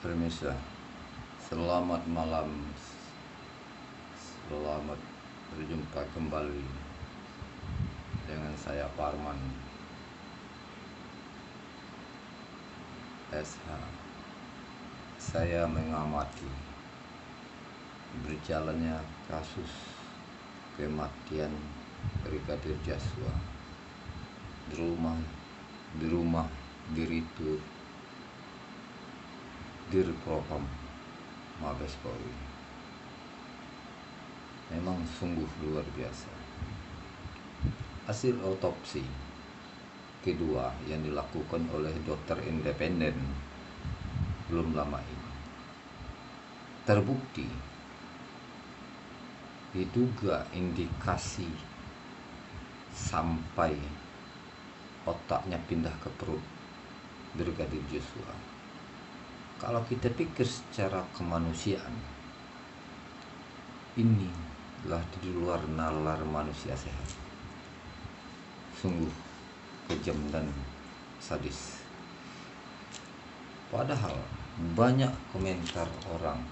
Permisa, selamat malam, selamat berjumpa kembali dengan saya Parman SH. Saya mengamati berjalannya kasus kematian Brigadir Joshua di rumah Direktur Dirpropam Mabes Polri. Memang sungguh luar biasa. Hasil autopsi kedua yang dilakukan oleh dokter independen belum lama ini terbukti diduga indikasi sampai otaknya pindah ke perut Brigadir Joshua. Kalau kita pikir secara kemanusiaan, ini adalah di luar nalar manusia sehat. Sungguh kejam dan sadis. Padahal banyak komentar orang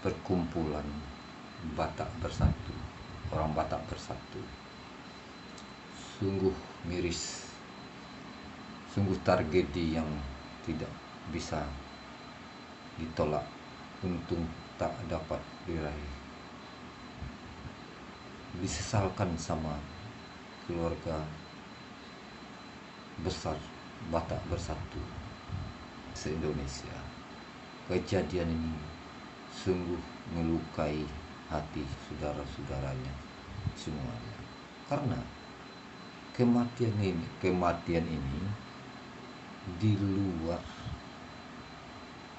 perkumpulan Batak Bersatu, orang Batak Bersatu. Sungguh miris. Sungguh tragedi yang tidak bisa ditolak, untung tak dapat diraih. Disesalkan sama keluarga besar Batak Bersatu se-Indonesia. Kejadian ini sungguh melukai hati saudara-saudaranya semuanya. Karena kematian ini di luar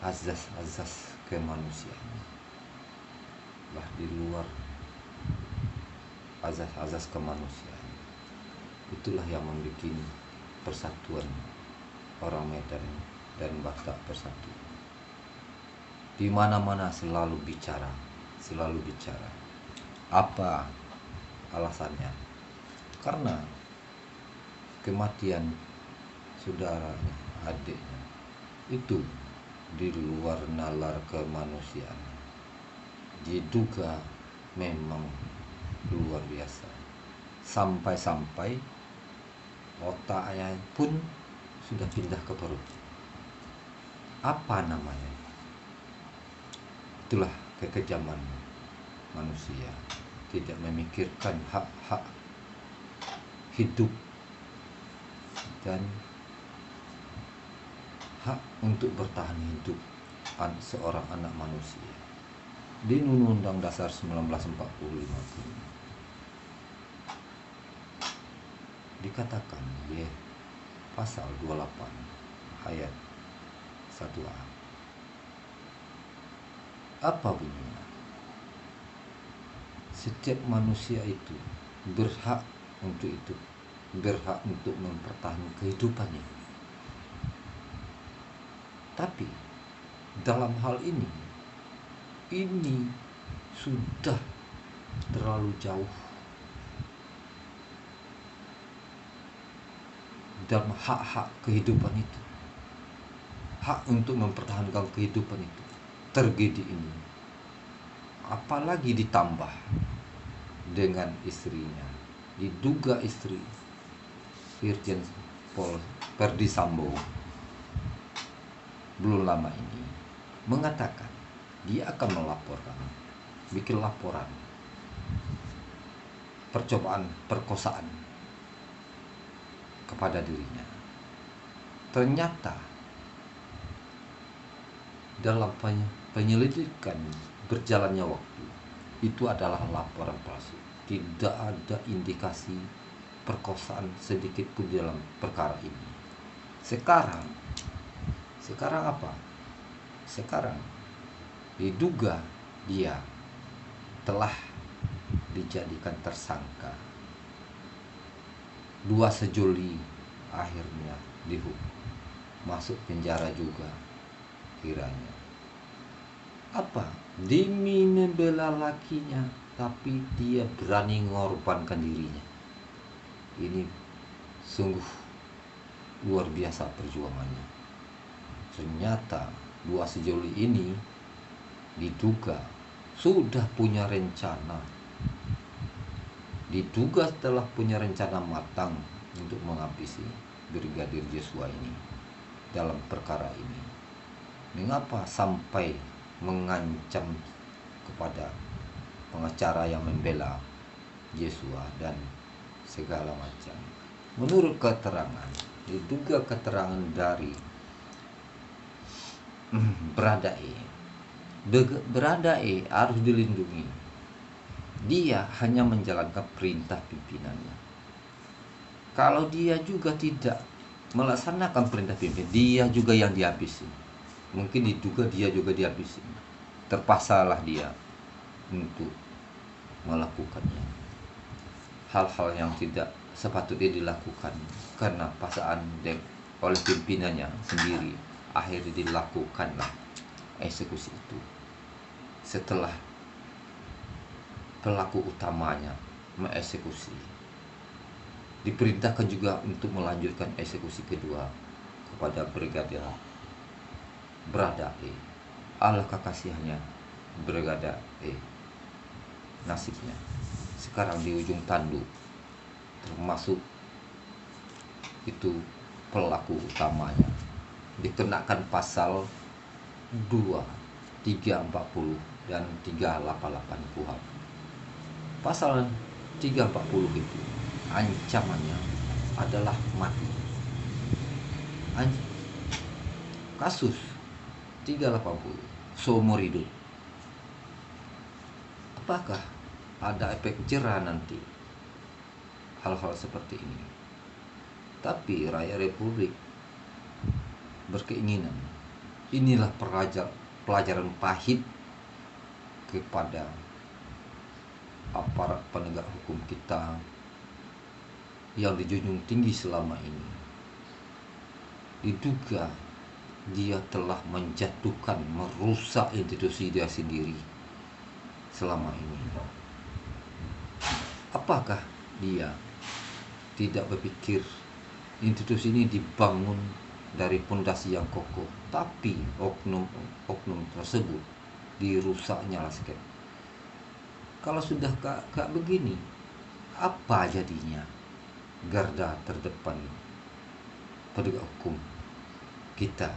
azas-azas kemanusiaan, di luar azas-azas kemanusiaan. Itulah yang membuat persatuan orang Medan dan Batak bersatu. Di mana-mana selalu bicara. Apa alasannya? Karena kematian saudaranya, adiknya, itu di luar nalar kemanusiaan. Diduga memang luar biasa. Sampai-sampai otaknya pun sudah pindah ke perut. Apa namanya? Itulah kekejaman manusia. Tidak memikirkan hak-hak hidup dan hak untuk bertahan hidup seorang anak manusia. Di Undang-Undang Dasar 1945 dikatakan pasal 28 ayat 1A. Apa bunyinya? Setiap manusia itu berhak untuk mempertahankan kehidupannya. Tapi dalam hal ini sudah terlalu jauh dalam hak-hak kehidupan itu. Hak untuk mempertahankan kehidupan itu. Tragedi ini apalagi ditambah dengan istrinya, diduga istri Irjen Pol Verdi Sambo belum lama ini mengatakan dia akan bikin laporan percobaan perkosaan kepada dirinya. Ternyata dalam penyelidikan berjalannya waktu, itu adalah laporan palsu. Tidak ada indikasi perkosaan sedikit pun dalam perkara ini. Sekarang apa? Sekarang diduga dia telah dijadikan tersangka. 2 Juli akhirnya dihukum, masuk penjara juga kiranya. Apa? Demi membela lakinya, tapi dia berani mengorbankan dirinya. Ini sungguh luar biasa perjuangannya. ternyata dua sejoli ini diduga sudah punya rencana, diduga telah punya rencana matang untuk menghabisi Brigadir Joshua ini dalam perkara ini. Mengapa sampai mengancam kepada pengacara yang membela Joshua dan segala macam? Menurut keterangan, diduga keterangan dari Baradae, Baradae harus dilindungi. Dia hanya menjalankan perintah pimpinannya. Kalau dia juga tidak melaksanakan perintah pimpin, dia juga yang dihabisi. Mungkin diduga dia juga dihabisi. Terpaksalah dia untuk melakukannya. Hal-hal yang tidak sepatutnya dilakukan karena paksaan oleh pimpinannya sendiri, akhirnya dilakukanlah eksekusi itu. Setelah pelaku utamanya mengeksekusi, diperintahkan juga untuk melanjutkan eksekusi kedua kepada Brigadir Baradae. Alangkah kasihannya Baradae, nasibnya sekarang di ujung tanduk, termasuk itu pelaku utamanya dikenakan pasal 2, 340 dan 388 KUHP. Pasal 340 itu ancamannya adalah mati. Kasus 380 seumur hidup. Apakah ada efek jerah nanti hal-hal seperti ini? Tapi rakyat Republik berkeinginan, inilah pelajaran pahit kepada aparat penegak hukum kita yang dijunjung tinggi selama ini. Diduga dia telah menjatuhkan, merusak institusi dia sendiri selama ini. Apakah dia tidak berpikir institusi ini dibangun dari pondasi yang kokoh, tapi oknum tersebut dirusaknya lah sekali. Kalau sudah gak begini, apa jadinya garda terdepan penegak hukum kita?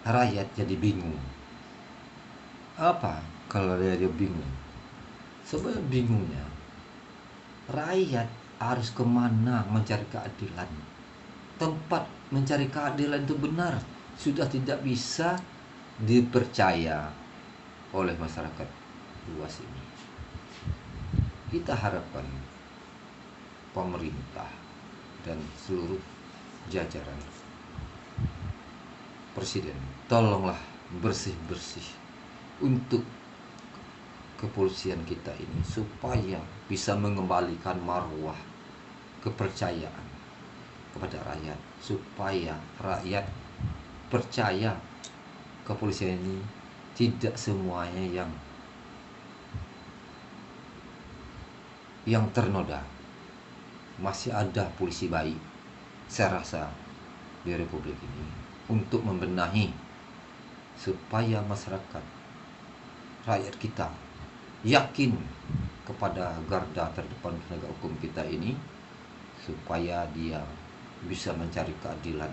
Rakyat jadi bingung. Apa kalau dia bingung? Sebenarnya bingungnya, rakyat harus kemana mencari keadilan? Tempat mencari keadilan itu benar sudah tidak bisa dipercaya oleh masyarakat luas ini. Kita harapkan pemerintah dan seluruh jajaran Presiden, tolonglah bersih-bersih untuk kepolisian kita ini supaya bisa mengembalikan marwah kepercayaan kepada rakyat, supaya rakyat percaya kepolisian ini tidak semuanya yang ternoda. Masih ada polisi baik, saya rasa, di Republik ini untuk membenahi supaya masyarakat, rakyat kita yakin kepada garda terdepan penegak hukum kita ini, supaya dia bisa mencari keadilan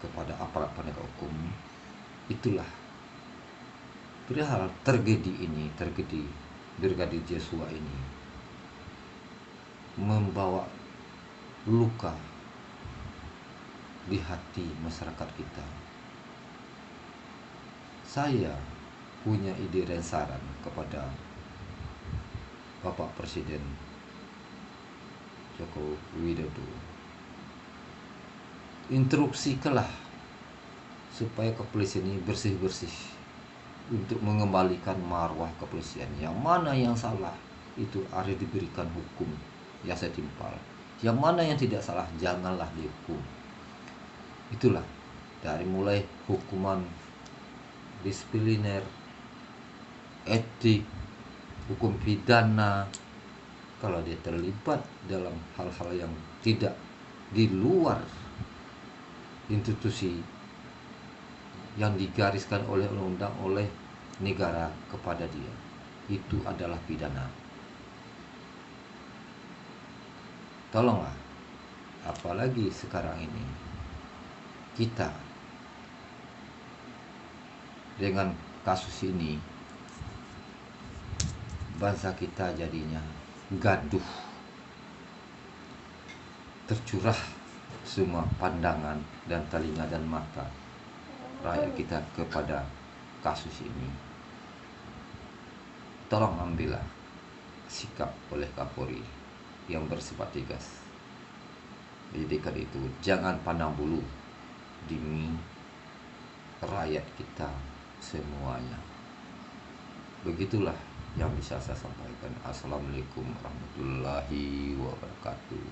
kepada aparat penegak hukum. Itulah perihal tragedi Brigadir Joshua ini membawa luka di hati masyarakat kita. Saya punya ide dan saran kepada Bapak Presiden Joko Widodo. Instruksikanlah supaya kepolisian ini bersih-bersih untuk mengembalikan marwah kepolisian. Yang mana yang salah itu harus diberikan hukum yang setimpal. Yang mana yang tidak salah janganlah dihukum. Itulah dari mulai hukuman disipliner, etik, hukum pidana. Kalau dia terlibat dalam hal-hal yang tidak di luar institusi yang digariskan oleh undang-undang oleh negara kepada dia, itu adalah pidana. Tolonglah, apalagi sekarang ini kita dengan kasus ini, bangsa kita jadinya gaduh, tercurah semua pandangan dan telinga dan mata rakyat kita kepada kasus ini. Tolong ambillah sikap oleh Kapolri yang bersifat tegas. Jadi karena itu jangan pandang bulu demi rakyat kita semuanya. Begitulah yang bisa saya sampaikan. Assalamualaikum warahmatullahi wabarakatuh.